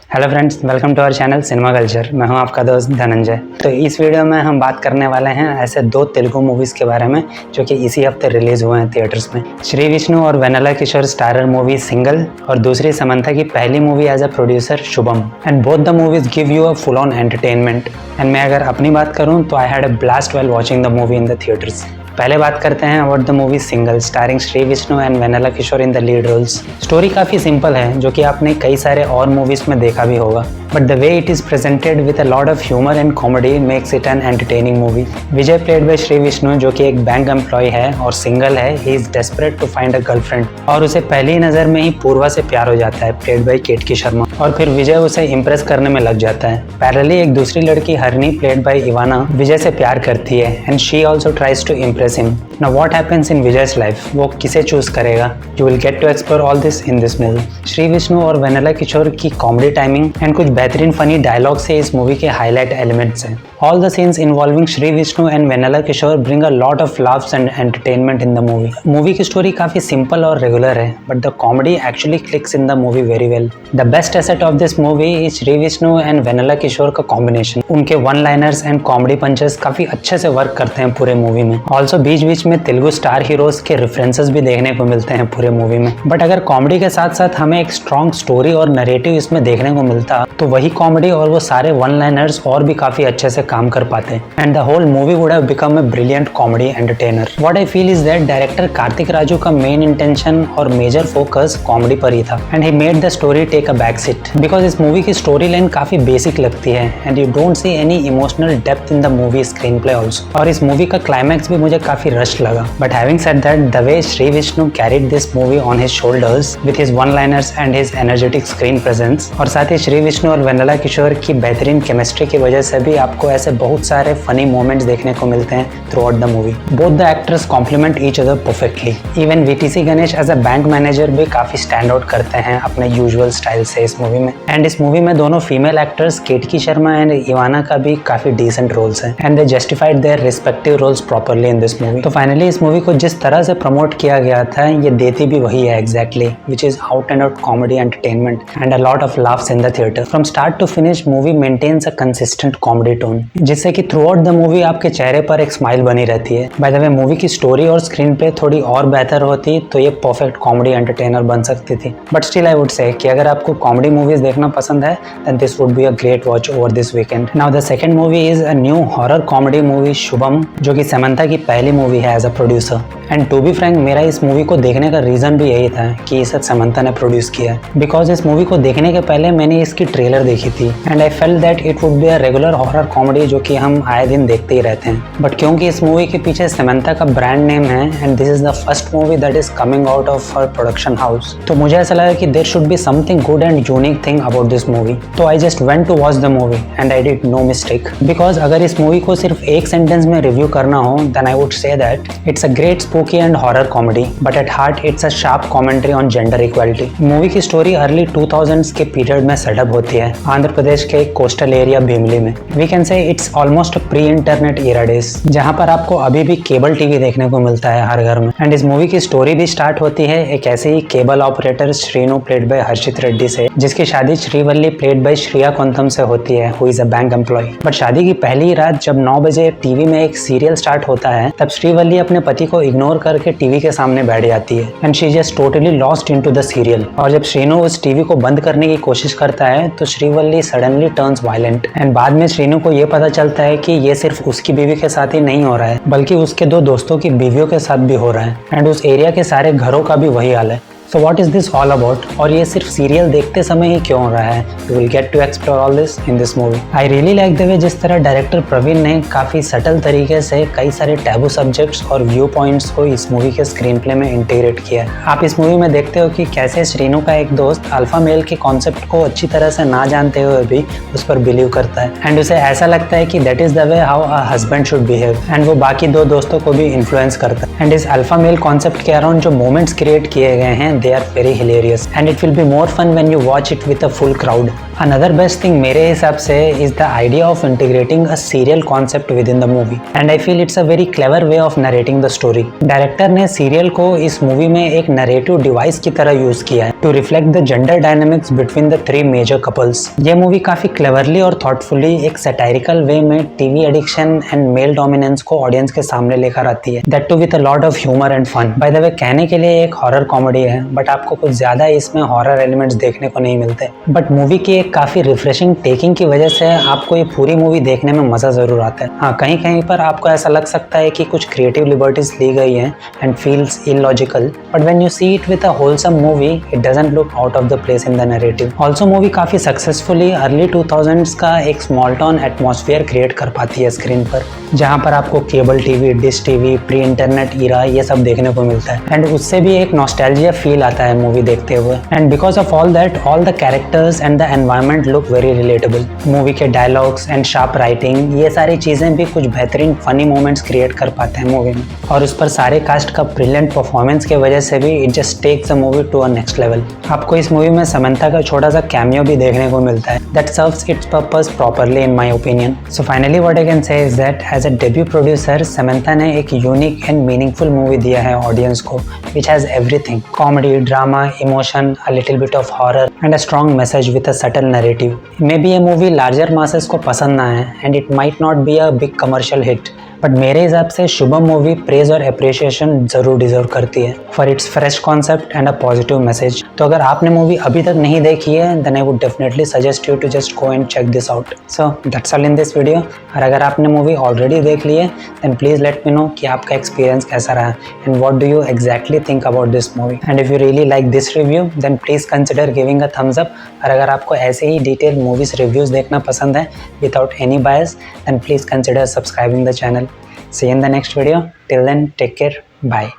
Hello friends, welcome to our channel cinema culture. मैं हूं आपका दोस्त धनंजय। तो इस वीडियो में हम बात करने वाले हैं ऐसे दो तेलुगु मूवीज़ के बारे में जो कि इसी हफ्ते रिलीज़ हुए हैं थिएटर्स में। श्री विष्णु और Vennela Kishore starrer movie single और दूसरी समंथा की पहली movie as a producer Shubham. And both the movies give you a full on entertainment. And मैं अगर अपनी बात करूँ तो I had a blast while watching the movie in the theatres. पहले बात करते हैं about the movie single starring Shri Vishnu and Vennela Kishore in the lead roles. Story काफ़ी सिंपल है जो कि आपने कई सारे और मूवीज़ में देखा भी होगा, but the way it is presented with a lot of humour and comedy makes it an entertaining movie. Vijay played by Shri Vishnu जो कि एक बैंक एम्प्लॉय है और सिंगल है। He is desperate to find a girlfriend और उसे पहली नज़र में ही पूर्वा से प्यार हो जाता है, प्लेड बाय केतकी शर्मा। और फिर विजय उसे इम्प्रेस करने में लग जाता है। पैरेलली एक दूसरी लड़की हरनी प्लेड बाय इवाना विजय से प्यार करती है and she also tries to impress him. Now what happens in विजय's लाइफ, वो किसे चूज करेगा? You will get to explore all this in this movie. Shri Vishnu और वेनेला किशोर की कॉमेडी टाइमिंग एंड कुछ बेहतरीन फनी डायलॉग से इस मूवी के हाईलाइट एलिमेंट्स हैं। All the scenes involving Shri Vishnu and Vennela Kishore bring a lot of laughs and entertainment in the movie. Movie की story काफ़ी सिंपल और रेगुलर है, but the comedy actually clicks in the movie very well. The best asset of this movie is Shri Vishnu and Vennela Kishore का combination. उनके one liners and comedy punches काफ़ी अच्छे से work करते हैं पूरे मूवी में। ऑल्सो बीच बीच में तेलुगु स्टार हीरोज के रेफरेंसेस भी देखने को मिलते हैं पूरे मूवी में। बट अगर कॉमेडी के साथ साथ हमें एक स्ट्रॉन्ग स्टोरी और नरेटिव इसमें देखने को मिलता तो वही कॉमेडी और वो सारे वन लाइनर्स और भी काफ़ी अच्छे से काम कर पाते हैं and the whole movie would have become a brilliant comedy entertainer. What I feel is that director Kartik Raju का मेन इंटेंशन और मेजर फोकस कॉमेडी पर ही था and he made the story take a back seat because इस movie की story line काफी basic लगती है and you don't see any emotional depth in the movie screenplay also. और इस मूवी का क्लाइमैक्स भी मुझे काफी रश लगा। But having said that the way Shri Vishnu carried this movie on his shoulders with his one liners and his energetic screen presence और साथ ही श्री विष्णु और वेनेला किशोर की बेहतरीन केमिस्ट्री की वजह से भी आपको ऐसे बहुत सारे फनी मोमेंट्स देखने को मिलते हैं throughout the movie. Both the actors complement each other perfectly. Even VTC Ganesh as a bank manager भी काफी स्टैंड आउट करते हैं अपने यूजुअल स्टाइल से इस मूवी में। एंड इस मूवी में दोनों female actors Ketaki Sharma and Ivana का भी काफी डिसेंट रोल्स हैं and they justified their respective roles properly in this movie. तो फाइनली इस मूवी को जिस तरह से प्रमोट किया गया था ये देती भी वही है exactly, which is out and out comedy entertainment and a lot of laughs in the theatre. From start to finish movie maintains a consistent comedy tone जिससे कि थ्रू आउट द मूवी आपके चेहरे पर एक स्माइल बनी रहती है। Bye the way movie की स्टोरी और स्क्रीन प्ले थोड़ी और बेहतर होती तो ये परफेक्ट कॉमेडी एंटरटेनर बन सकती थी। बट स्टिल आई वुड से कि अगर आपको कॉमेडी मूवीज देखना पसंद है then this would be a great watch over this weekend. Now the second movie is a new horror comedy movie Shubham जो कि समंथा की पहली मूवी है as a producer. And to be frank मेरा इस मूवी को देखने का रीजन भी यही था कि इसे समंथा ने प्रोड्यूस किया है बिकॉज इस मूवी को देखने के पहले मैंने इसकी ट्रेलर देखी थी and I felt that it would be a regular horror comedy जो कि हम आए दिन देखते ही रहते हैं। बट क्योंकि इस मूवी के पीछे समंथा का ब्रांड नेम है and this is the first movie that is coming out of her production house तो मुझे ऐसा लगा कि there should be something good and unique thing about this movie. तो I just went to watch the movie and I did no mistake because अगर इस movie को सिर्फ एक सेंटेंस में रिव्यू करना हो then I would say that it's a great spooky and horror comedy but at heart it's a sharp commentary on gender equality. Movie की story early 2000s के पीरियड में सेटअप होती है आंध्र प्रदेश के कोस्टल एरिया भीमली में। We can say it's almost pre internet era days जहां पर आपको अभी भी केबल टीवी देखने को मिलता है हर घर में। एंड इस मूवी की स्टोरी भी स्टार्ट होती है एक ऐसे ही cable operator Srinu played by Harshith Reddy से जिसकी शादी श्रीवल्ली प्लेड बाय श्रिया कोंथम से होती है who is a bank employee. But शादी की पहली रात जब 9 बजे टीवी में एक सीरियल स्टार्ट होता है तब श्रीवल्ली अपने पति को इग्नोर करके टीवी के सामने बैठ जाती है and she just totally lost into the serial. और जब श्रीनु उस टीवी को बंद करने की कोशिश करता है तो Srivalli suddenly turns violent and बाद में श्रीनु को ये पता चलता है कि ये सिर्फ उसकी बीवी के साथ ही नहीं हो रहा है बल्कि उसके 2 दोस्तों की बीवियों के साथ भी हो रहा है एंड उस एरिया के सारे घरों का भी वही हाल है। So what is this all about और ये सिर्फ सीरियल देखते समय ही क्यों हो रहा है? You will get to explore all this in this movie. I really like the way जिस तरह डायरेक्टर प्रवीण ने काफी सटल तरीके से कई सारे टैबू सब्जेक्ट्स और व्यू पॉइंट्स को इस मूवी के स्क्रीन प्ले में इंटीग्रेट किया है। आप इस मूवी में देखते हो कि कैसे श्रीनु का एक दोस्त अल्फा मेल के कॉन्सेप्ट को अच्छी तरह से ना जानते हुए भी उस पर बिलीव करता है एंड उसे ऐसा लगता है कि that is the way how a husband should behave and वो बाकी 2 दोस्तों को भी इन्फ्लुएंस करता है। एंड इस अल्फा मेल कॉन्सेप्ट के अराउंड जो मोमेंट्स क्रिएट किए गए हैं they are very hilarious and it will be more fun when you watch it with a full crowd. Another best thing मेरे हिसाब से is the idea of integrating a serial concept with in the movie and I feel it's a very clever way of narrating the story. Director ने serial को इस movie में एक narrative device की तरह यूज किया है to reflect the gender dynamics between the three major couples. ये मूवी काफी क्लेवरली और थॉटफुली एक सैटारिकल वे में TV addiction and male dominance को ऑडियंस के सामने लेकर आती है, that too with a lot of humour and fun. By the way कहने के लिए एक हॉरर कॉमेडी है बट आपको कुछ ज्यादा इसमें हॉरर एलिमेंट्स देखने को नहीं मिलते, बट मूवी की एक काफी रिफ्रेशिंग टेकिंग की वजह से आपको ये पूरी मूवी देखने में मजा जरूर आता है। हाँ, कहीं कहीं पर आपको ऐसा लग सकता है कि कुछ क्रिएटिव लिबर्टीज ली गई हैं and feels illogical, but when you see it with a wholesome movie it doesn't look out of the place in the narrative. Also movie काफी सक्सेसफुली अर्ली 2000s का एक स्मॉल टाउन एटमॉस्फेयर क्रिएट कर पाती है screen पर, जहाँ पर आपको cable TV, dish TV, pre internet era ये सब देखने को मिलता है एंड उससे भी एक नॉस्टैल्जिया फील आता है मूवी देखते हुए। And because of all that all the characters and the environment look very relatable. Movie के डायलॉग्स एंड शार्प राइटिंग ये सारी चीजें भी कुछ बेहतरीन फनी मोमेंट्स क्रिएट कर पाते हैं मूवी में, और उस पर सारे कास्ट का ब्रिलियंट परफॉर्मेंस की वजह से भी it just takes the movie to a next level. आपको इस मूवी में समंथा का छोटा सा कैमियो भी देखने को मिलता है that serves its purpose properly in my opinion. So finally what I can say is that as a debut producer Samantha ने एक यूनिक एंड मीनिंगफुल मूवी दिया है ऑडियंस को which has everything, comedy, drama, emotion, a little bit of horror and a strong message with a subtle narrative. May be ये movie larger masses को पसंद ना आए and it might not be a big commercial hit, but मेरे हिसाब से Shubham movie praise और appreciation जरूर डिजर्व करती है for its fresh concept and a positive message. तो अगर आपने मूवी अभी तक नहीं देखी है then I would definitely suggest you to just go and check this out. So that's all in this video. और अगर आपने मूवी ऑलरेडी देख ली है then please let me know कि आपका एक्सपीरियंस कैसा रहा and what do you exactly think about this movie. And if you really like this review then please consider giving a thumbs up. और अगर आपको ऐसे ही डिटेल मूवीज रिव्यूज़ देखना पसंद है without any bias then please consider subscribing the channel. See you in the next video. Till then, take care. Bye.